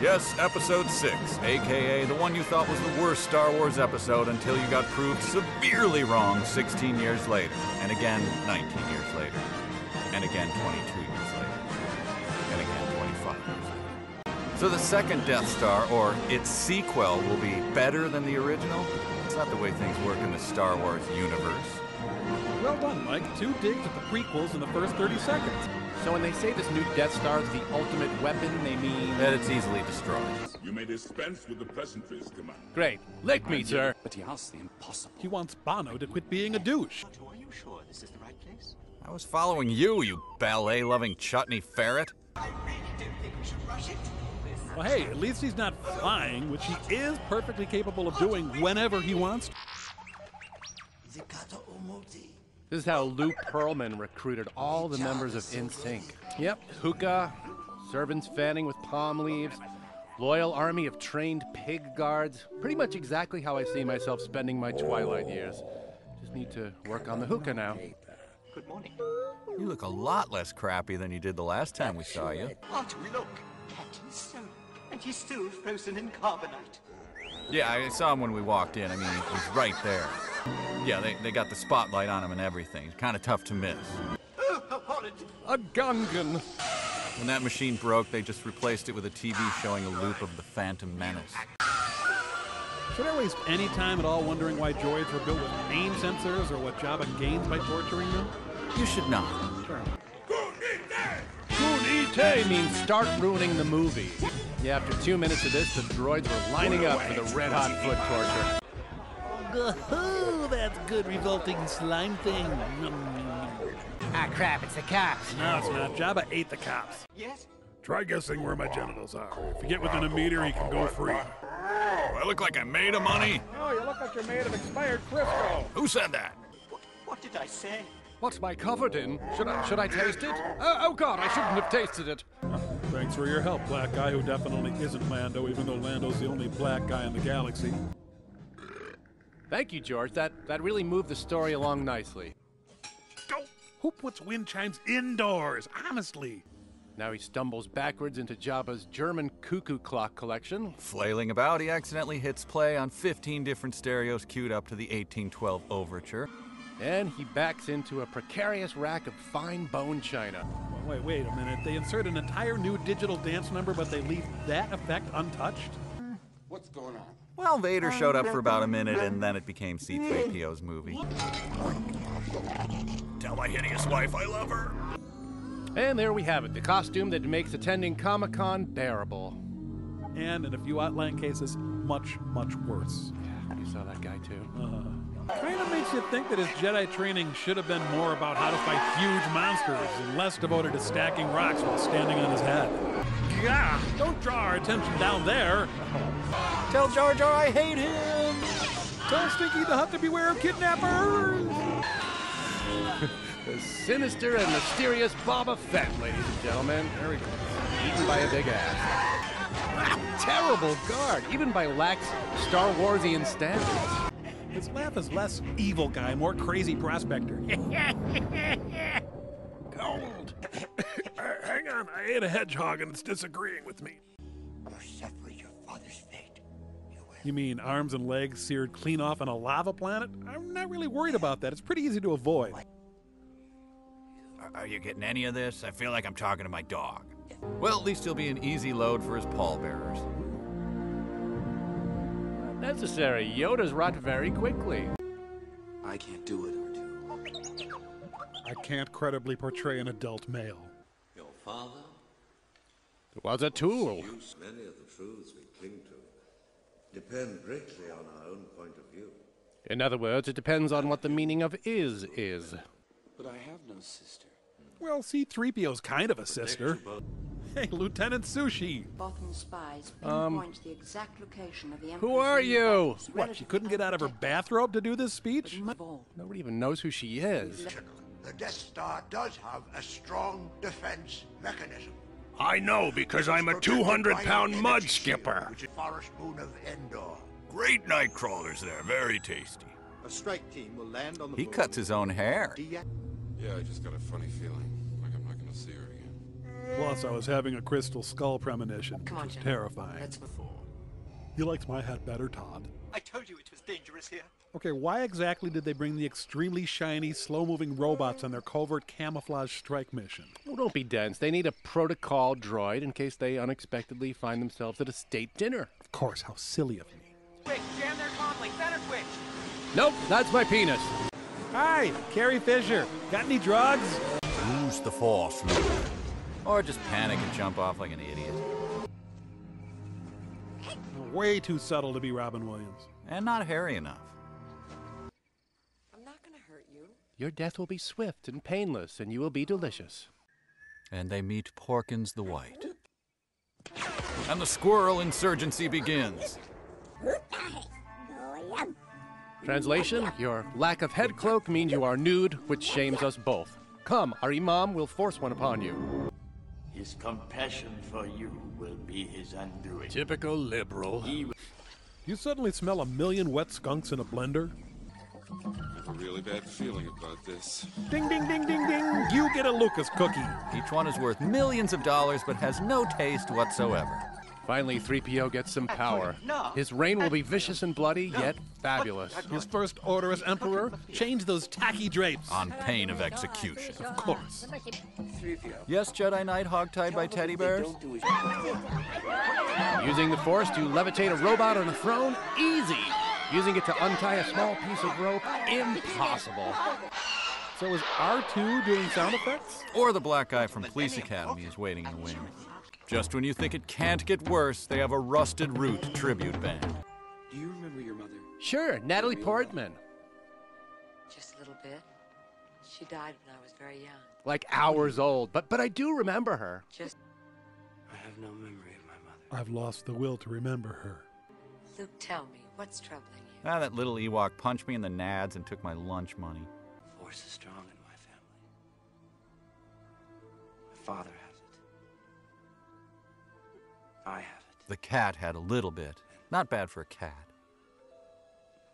Yes, Episode 6, a.k.a. the one you thought was the worst Star Wars episode until you got proved severely wrong 16 years later, and again 19 years later, and again 22 years later, and again 25 years later. So the second Death Star, or its sequel, will be better than the original? It's not the way things work in the Star Wars universe. Well done, Mike. 2 digs at the prequels in the first 30 seconds. So when they say this new Death Star is the ultimate weapon, they mean... that it's easily destroyed. You may dispense with the pleasantries, Commander. Great. Lick me, sir. But he asks the impossible. He wants Bono to quit being a douche. Are you sure this is the right place? I was following you, you ballet-loving chutney ferret. I really don't think we should rush it. Well, hey, at least he's not flying, which he is perfectly capable of doing whenever he wants to. This is how Lou Pearlman recruited all the members of NSYNC. Yep, hookah, servants fanning with palm leaves, loyal army of trained pig guards. Pretty much exactly how I see myself spending my twilight years. Just need to work on the hookah now. Good morning. You look a lot less crappy than you did the last time we saw you. Aren't we? Look, Captain Stone. And he's still frozen in carbonite. Yeah, I saw him when we walked in. I mean, he was right there. Yeah, they got the spotlight on him and everything. It's kind of tough to miss. Oh, how horrid. A Gungan. When that machine broke, they just replaced it with a TV showing a loop of the Phantom Menace. Should I waste any time at all wondering why droids were built with aim sensors or what Jabba gains by torturing them? You should not. Sure. Kunite means start ruining the movie. Yeah, after 2 minutes of this, the droids were lining up for the red-hot foot torture. Oh, that's good revolting slime thing. Ah, crap, it's the cops. No, it's not. Jabba ate the cops. Yes? Try guessing where my genitals are. If you get within a meter, you can go free. Oh, I look like I made of money? Oh, you look like you're made of expired Crisco. Who said that? What did I say? What's my covered in? Should I taste it? Oh God, I shouldn't have tasted it. Thanks for your help, black guy who definitely isn't Lando, even though Lando's the only black guy in the galaxy. Thank you, George. That really moved the story along nicely. Go! Who puts wind chimes indoors? Honestly. Now he stumbles backwards into Jabba's German cuckoo clock collection. Flailing about, he accidentally hits play on 15 different stereos queued up to the 1812 overture. And he backs into a precarious rack of fine bone china. Wait a minute. They insert an entire new digital dance number, but they leave that effect untouched? What's going on? Well, Vader showed up for about a minute, and then it became C-3PO's movie. Tell my hideous wife I love her. And there we have it, the costume that makes attending Comic-Con bearable. And in a few outlying cases, much, much worse. Yeah, you saw that guy too. Kind of makes you think that his Jedi training should have been more about how to fight huge monsters and less devoted to stacking rocks while standing on his head. Yeah, don't draw our attention down there. Tell Jar Jar I hate him. Tell Stinky the Hut to beware of kidnappers. The sinister and mysterious Boba Fett, ladies and gentlemen. There we go. Eaten by a big ass. Terrible guard, even by lax Star Warsian standards. His laugh is less evil guy, more crazy prospector. Gold. Hang on, I ate a hedgehog and it's disagreeing with me. You'll suffer your father's fate. You mean arms and legs seared clean off on a lava planet? I'm not really worried about that. It's pretty easy to avoid. Are you getting any of this? I feel like I'm talking to my dog. Well, at least he'll be an easy load for his pallbearers. Not necessary. Yoda's rot very quickly. I can't do it, R2. I can't credibly portray an adult male. Your father It was a tool. used many of the truths we cling to depend greatly on our own point of view. In other words, it depends on what the meaning of is. But I have no sister. Well, C-3PO's kind of a sister. Hey, Lieutenant Sushi. Botham spies pinpoint the exact location of the Who are you? What, she couldn't get out of her bathrobe to do this speech? Nobody even knows who she is. The Death Star does have a strong defense mechanism. I know, because I'm a 200-pound mud skipper. Which is Forest Moon of Endor. Great night crawlers there, very tasty. A strike team will land on the He cuts his own hair. Yeah, I just got a funny feeling. Like I'm not gonna see her again. Plus, I was having a crystal skull premonition, Come on, which was Jim. terrifying. Let's move. You liked my hat better, Todd. I told you it was dangerous here. Okay, why exactly did they bring the extremely shiny, slow-moving robots on their covert camouflage strike mission? Oh, don't be dense. They need a protocol droid in case they unexpectedly find themselves at a state dinner. Of course, how silly of me. Quick, jam their comlink, center switch. Nope, that's my penis. Hi, Carrie Fisher. Got any drugs? Use the Force, Luke. Or just panic and jump off like an idiot. Way too subtle to be Robin Williams. And not hairy enough. I'm not gonna hurt you. Your death will be swift and painless, and you will be delicious. And they meet Porkins the White. And the squirrel insurgency begins. Translation, your lack of head cloak means you are nude, which shames us both. Come, our imam will force one upon you. His compassion for you will be his undoing. Typical liberal. You suddenly smell a million wet skunks in a blender? I have a really bad feeling about this. Ding, ding, ding, ding, ding. You get a Lucas cookie. Each one is worth millions of dollars but has no taste whatsoever. Finally, 3PO gets some power. His reign will be vicious and bloody, yet fabulous. His first order as Emperor? Change those tacky drapes. On pain of execution. Of course. Yes, Jedi Knight hogtied by teddy bears? Using the Force to levitate a robot on a throne? Easy. Using it to untie a small piece of rope? Impossible. So is R2 doing sound effects? Or the black guy from Police Academy is waiting in the wings. Just when you think it can't get worse, they have a Rusted Root tribute band. Do you remember your mother? Sure, Natalie Portman. Just a little bit. She died when I was very young. Like hours old, but I do remember her. Just I have no memory of my mother. I've lost the will to remember her. Luke, tell me, what's troubling you? That little Ewok punched me in the nads and took my lunch money. Force is strong in my family. My father has it. I have it. The cat had a little bit. Not bad for a cat.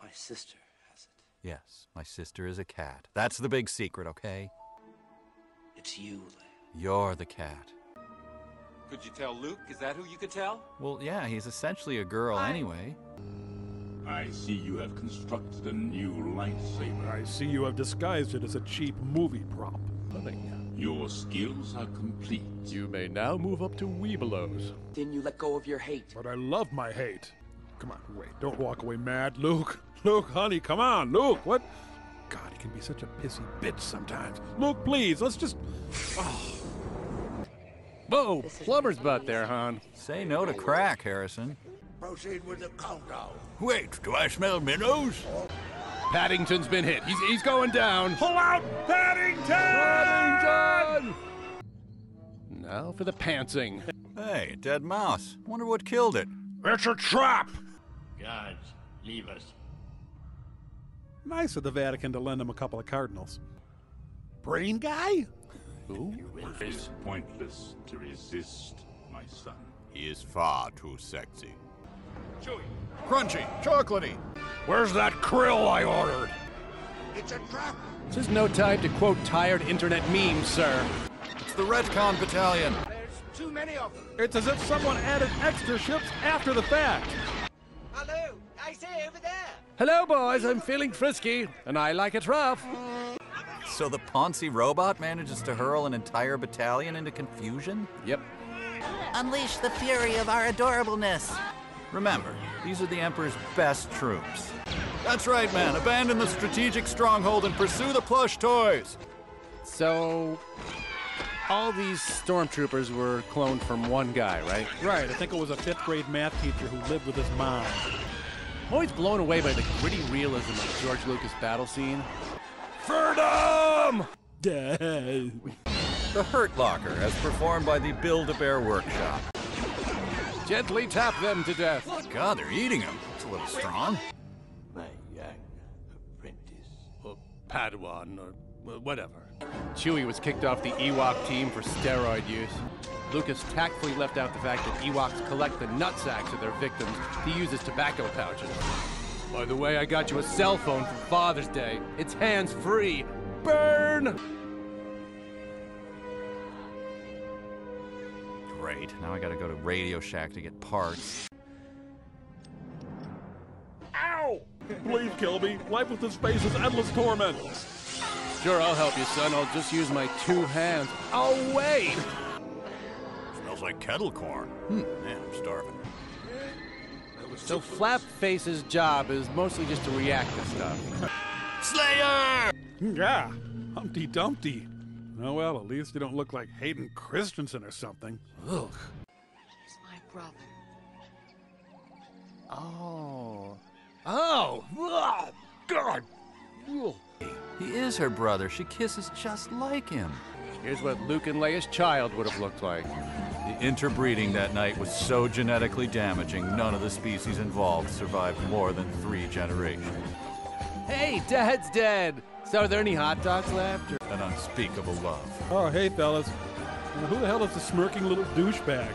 My sister has it. Yes, my sister is a cat. That's the big secret, okay? It's you, Leia. You're the cat. Could you tell Luke? Is that who you could tell? Well, yeah, he's essentially a girl anyway. I see you have constructed a new lightsaber. I see you have disguised it as a cheap movie prop. Your skills are complete. You may now move up to Weebelows. Then you let go of your hate. But I love my hate. Come on, wait, don't walk away mad, Luke. Luke, honey, come on, Luke, what? God, he can be such a pissy bitch sometimes. Luke, please, let's just... Oh. Whoa, plumber's butt there, hon. Say no to crack, Harrison. Proceed with the countdown. Wait, do I smell minnows? Paddington's been hit. He's going down. Pull out Paddington! Paddington! Now for the pantsing. Hey, a dead mouse. Wonder what killed it. It's a trap! Guards, leave us. Nice of the Vatican to lend him a couple of cardinals. Brain guy? Ooh. It is pointless to resist, my son. He is far too sexy. Chewy. Crunchy. Chocolatey. Where's that krill I ordered? It's a trap. This is no time to quote tired internet memes, sir. It's the Retcon Battalion. There's too many of them. It's as if someone added extra ships after the fact. Hello, I say over there. Hello, boys. I'm feeling frisky, and I like it rough. So the Ponzi robot manages to hurl an entire battalion into confusion? Yep. Unleash the fury of our adorableness. Remember, these are the Emperor's best troops. That's right, man. Abandon the strategic stronghold and pursue the plush toys. So, all these stormtroopers were cloned from one guy, right? Right, I think it was a 5th grade math teacher who lived with his mom. I'm always blown away by the gritty realism of George Lucas' battle scene. Freedom! The Hurt Locker, as performed by the Build-A-Bear Workshop. Gently tap them to death. God, they're eating them. It's a little strong. My young apprentice. Or Padawan, or whatever. Chewie was kicked off the Ewok team for steroid use. Lucas tactfully left out the fact that Ewoks collect the nutsacks of their victims to use as tobacco pouches. By the way, I got you a cell phone for Father's Day. It's hands-free. Burn! Great. Now I gotta go to Radio Shack to get parts. Ow! Please kill me. Life with this face is endless torment. Sure, I'll help you, son. I'll just use my 2 hands. Oh, wait! Smells like kettle corn. Man, I'm starving. So Flapface's job is mostly just to react to stuff. Slayer! Yeah, Humpty Dumpty. Oh well, at least you don't look like Hayden Christensen or something. Ugh. He's my brother. Oh. Oh! Ugh. God! Ugh. He is her brother. She kisses just like him. Here's what Luke and Leia's child would have looked like. The interbreeding that night was so genetically damaging, none of the species involved survived more than 3 generations. Hey, Dad's dead! So are there any hot dogs left? An unspeakable love. Oh, hey, fellas. Who the hell is the smirking little douchebag?